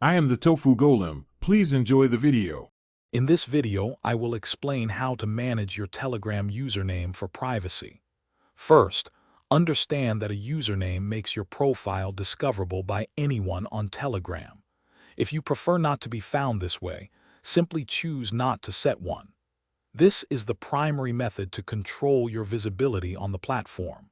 I am the Tofu Golem. Please enjoy the video. In this video, I will explain how to manage your Telegram username for privacy. First, understand that a username makes your profile discoverable by anyone on Telegram. If you prefer not to be found this way, simply choose not to set one. This is the primary method to control your visibility on the platform.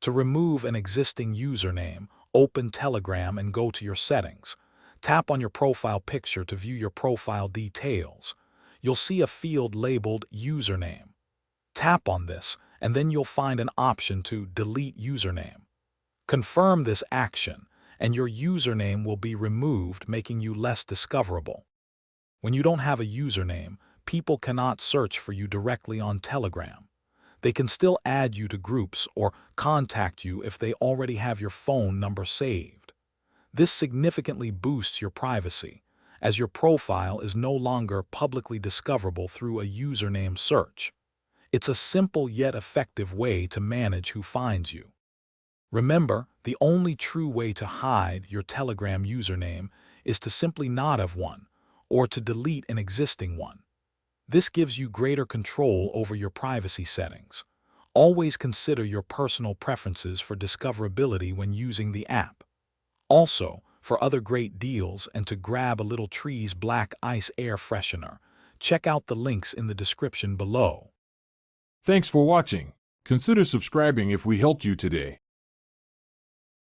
To remove an existing username, open Telegram and go to your settings. Tap on your profile picture to view your profile details. You'll see a field labeled Username. Tap on this, and then you'll find an option to Delete Username. Confirm this action, and your username will be removed, making you less discoverable. When you don't have a username, people cannot search for you directly on Telegram. They can still add you to groups or contact you if they already have your phone number saved. This significantly boosts your privacy, as your profile is no longer publicly discoverable through a username search. It's a simple yet effective way to manage who finds you. Remember, the only true way to hide your Telegram username is to simply not have one, or to delete an existing one. This gives you greater control over your privacy settings. Always consider your personal preferences for discoverability when using the app. Also, for other great deals and to grab a little Trees Black Ice Air Freshener, check out the links in the description below. Thanks for watching. Consider subscribing if we helped you today.